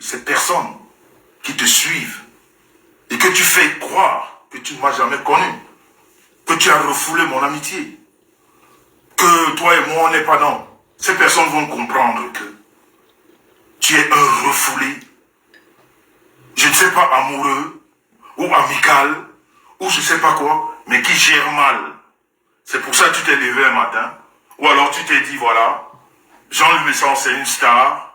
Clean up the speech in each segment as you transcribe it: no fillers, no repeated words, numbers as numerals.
ces personnes qui te suivent et que tu fais croire que tu ne m'as jamais connu, que tu as refoulé mon amitié, que toi et moi on n'est pas non. Ces personnes vont comprendre que tu es un refoulé, je ne sais pas, amoureux ou amical ou je ne sais pas quoi, mais qui gère mal. C'est pour ça que tu t'es levé un matin, ou alors tu t'es dit voilà, Jean-Luc Messon c'est une star,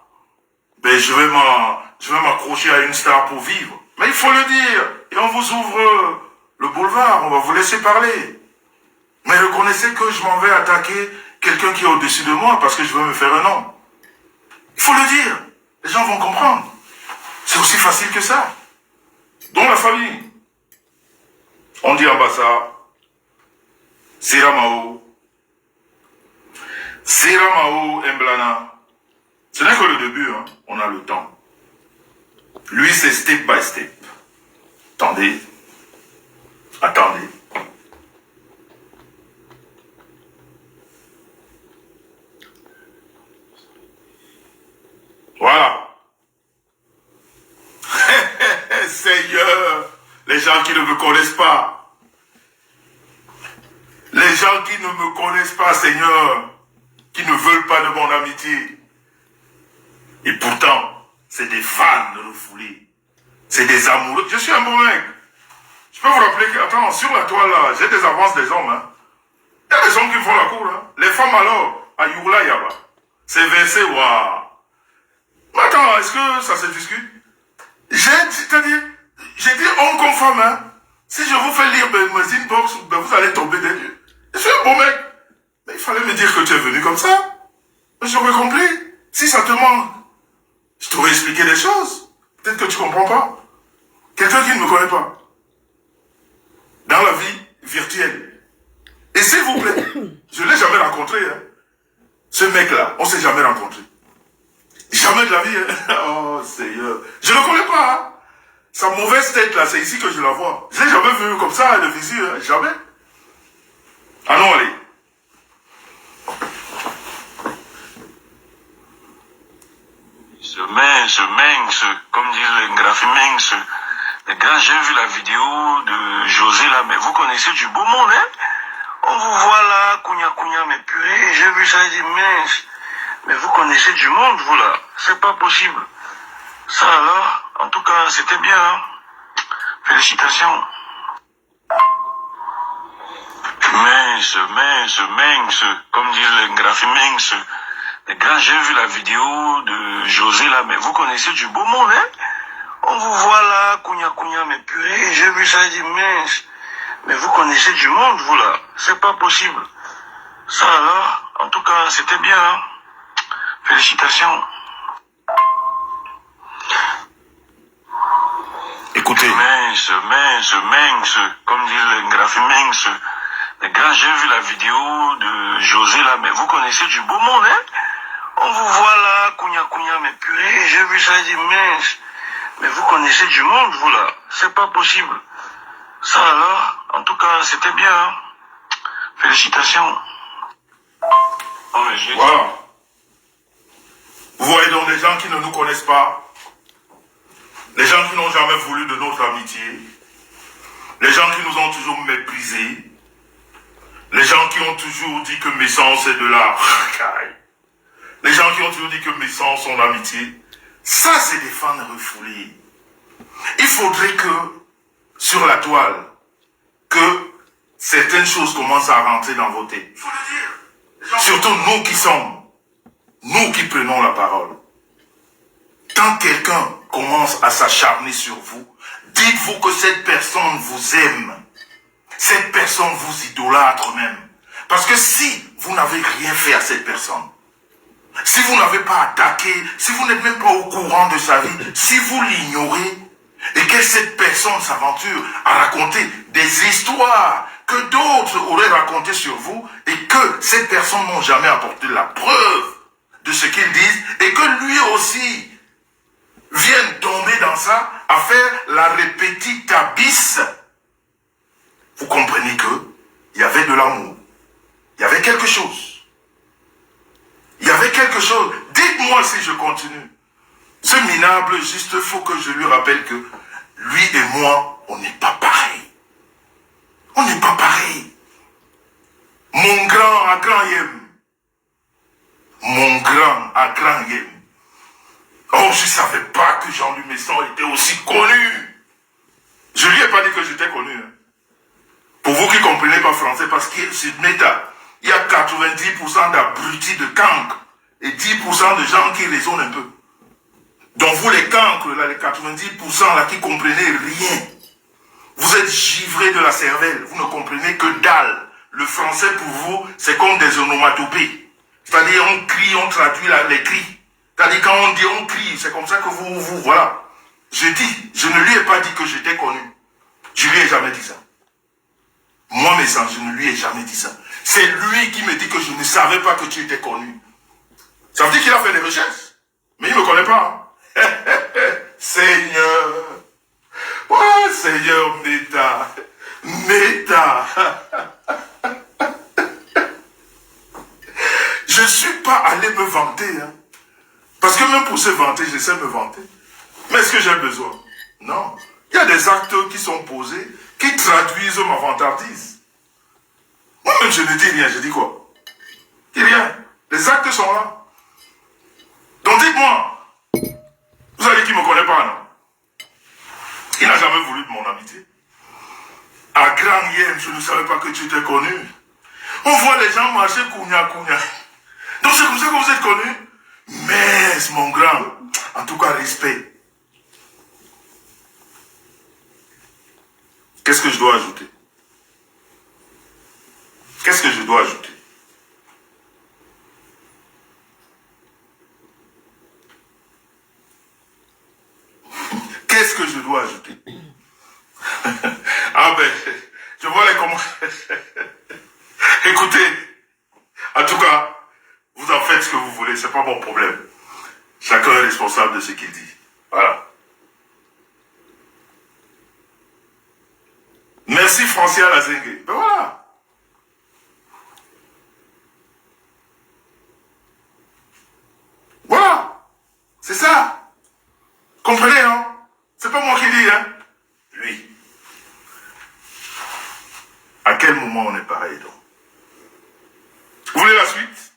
ben je vais m'accrocher à une star pour vivre. Mais il faut le dire, et on vous ouvre le boulevard, on va vous laisser parler. Mais reconnaissez que je m'en vais attaquer quelqu'un qui est au-dessus de moi parce que je veux me faire un nom. Il faut le dire, les gens vont comprendre. C'est aussi facile que ça. Dans la famille, on dit Ambassa, Siramao, Mblana. Ce n'est que le début, hein. On a le temps. Lui, c'est step by step. Attendez. Attendez. Voilà. Seigneur, les gens qui ne me connaissent pas. Les gens qui ne me connaissent pas, Seigneur, qui ne veulent pas de mon amitié. Et pourtant, c'est des fans refoulés. C'est des amoureux. Je suis un bon mec. Je peux vous rappeler que, attends, sur la toile là, j'ai des avances des hommes. Hein. Il y a des hommes qui me font la cour. Hein. Les femmes alors, à Youla Yaba. C'est versé, waouh. Mais attends, est-ce que ça se discute? J'ai dit homme comme femme, hein. Si je vous fais lire mes inbox, ben vous allez tomber des nues. Je suis un bon mec. Mais il fallait me dire que tu es venu comme ça. J'aurais compris. Si ça te manque, je t'aurais expliqué des choses. Peut-être que tu comprends pas. Quelqu'un qui ne me connaît pas. Dans la vie virtuelle. Et s'il vous plaît, je ne l'ai jamais rencontré. Hein. Ce mec-là, on ne s'est jamais rencontré. Jamais de la vie. Hein. Oh Seigneur. Je ne le connais pas. Hein. Sa mauvaise tête là, c'est ici que je la vois. Je l'ai jamais vu comme ça de visu. Hein. Jamais. Allons, allez. Ce comme disent les graphiques, les gars, j'ai vu la vidéo de José là, mais vous connaissez du beau monde, hein? On vous voit là, Kounia, mais purée, j'ai vu ça et dit, mince, mais vous connaissez du monde, vous là, c'est pas possible. Ça alors, en tout cas, c'était bien, hein? Félicitations. Mince, comme disent les graphiques, les gars, j'ai vu la vidéo de José là, mais vous connaissez du beau monde, hein? On vous voit là, Kounia, mais purée, j'ai vu ça et dit, mince, mais vous connaissez du monde, vous là, c'est pas possible. Ça alors, en tout cas, c'était bien, hein? Félicitations. Écoutez. Mince, comme disent les graphiques, les gars, j'ai vu la vidéo de José là, mais vous connaissez du beau monde, hein? On vous voit là, Kounia, mais purée, j'ai vu ça et dit, mince, mais vous connaissez du monde, vous là, c'est pas possible. Ça alors, en tout cas, c'était bien, hein? Félicitations. Oh, voilà. Vous voyez donc des gens qui ne nous connaissent pas, les gens qui n'ont jamais voulu de notre amitié, les gens qui nous ont toujours méprisés, les gens qui ont toujours dit que mes sens c'est de la racaille, les gens qui ont toujours dit que mes sens sont d'amitié, ça c'est des fans refoulés. Il faudrait que, sur la toile, que certaines choses commencent à rentrer dans vos têtes. Il faut le dire. Surtout nous qui prenons la parole. Quand quelqu'un commence à s'acharner sur vous, dites-vous que cette personne vous aime. Cette personne vous idolâtre même. Parce que si vous n'avez rien fait à cette personne, si vous n'avez pas attaqué, si vous n'êtes même pas au courant de sa vie, si vous l'ignorez, et que cette personne s'aventure à raconter des histoires que d'autres auraient racontées sur vous, et que ces personnes n'ont jamais apporté la preuve de ce qu'ils disent, et que lui aussi vienne tomber dans ça, à faire la répétitabis, vous comprenez que il y avait de l'amour, il y avait quelque chose. Il y avait quelque chose. Dites-moi si je continue. Ce minable, juste faut que je lui rappelle que lui et moi, on n'est pas pareil. On n'est pas pareil. Mon grand à grand Yem. Mon grand à grand Yem. Oh, je ne savais pas que Jean-Louis Messon était aussi connu. Je ne lui ai pas dit que j'étais connu. Hein. Pour vous qui ne comprenez pas français, parce que c'est Meta, il y a 90% d'abrutis de cancres et 10% de gens qui raisonnent un peu. Donc vous les cancres, là, les 90% là, qui ne comprenez rien, vous êtes givrés de la cervelle, vous ne comprenez que dalle. Le français pour vous, c'est comme des onomatopées. C'est-à-dire on crie, on traduit les cris. C'est-à-dire quand on dit on crie, c'est comme ça que vous voilà. Je ne lui ai pas dit que j'étais connu. Je lui ai jamais dit ça. Moi, mes sens, je ne lui ai jamais dit ça. C'est lui qui me dit que je ne savais pas que tu étais connu. Ça veut dire qu'il a fait des recherches. Mais il ne me connaît pas. Seigneur. Oh, Seigneur, Meta. Meta. Je ne suis pas allé me vanter. Hein. Parce que même pour se vanter, je sais me vanter. Mais est-ce que j'ai besoin? Non. Il y a des actes qui sont posés, qui traduisent ma vantardise. Moi-même, je ne dis rien. Je dis quoi? Je dis rien. Les actes sont là. Donc dites-moi, vous allez qui ne me connaît pas, non? Il n'a jamais voulu de mon amitié. À Grand Yem, je ne savais pas que tu étais connu. On voit les gens marcher kounya. Donc c'est comme ça que vous êtes connu. Mais, mon grand, en tout cas, respect. Qu'est-ce que je dois ajouter? Qu'est-ce que je dois ajouter? Qu'est-ce que je dois ajouter? Ah ben, je vois les commentaires. Écoutez, en tout cas, vous en faites ce que vous voulez, c'est pas mon problème. Chacun est responsable de ce qu'il dit. Voilà. Merci Francia Lazengue. Ben voilà. Voilà. C'est ça. Comprenez, hein? C'est pas moi qui dis, hein? Lui. À quel moment on est pareil, donc? Vous voulez la suite?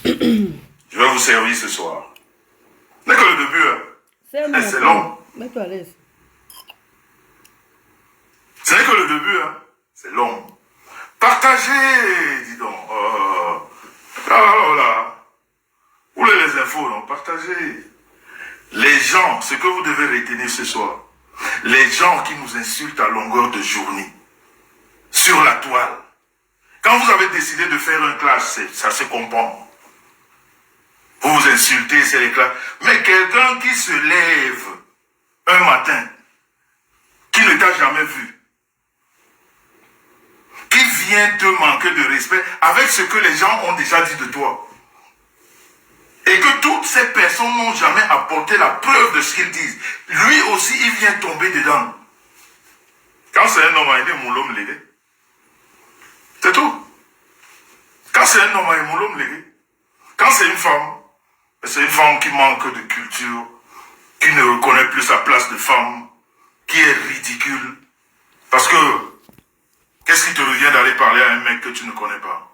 Je vais vous servir ce soir. Ce n'est que le début, hein? C'est long. Mets-toi à l'aise. Ce n'est que le début, hein? C'est long. Partagez, dis donc. Là. Où est les infos, non? Partagez. Les gens, ce que vous devez retenir ce soir, les gens qui nous insultent à longueur de journée, sur la toile, quand vous avez décidé de faire un clash, ça se comprend. Vous vous insultez, c'est les classes. Mais quelqu'un qui se lève un matin, qui ne t'a jamais vu, qui vient te manquer de respect avec ce que les gens ont déjà dit de toi, et que toutes ces personnes n'ont jamais apporté la preuve de ce qu'ils disent, lui aussi, il vient tomber dedans. Quand c'est un homme, il est mon homme légué. C'est tout. Quand c'est un homme, il est mon homme légué. Quand c'est une femme qui manque de culture, qui ne reconnaît plus sa place de femme, qui est ridicule. Parce que, qu'est-ce qui te revient d'aller parler à un mec que tu ne connais pas?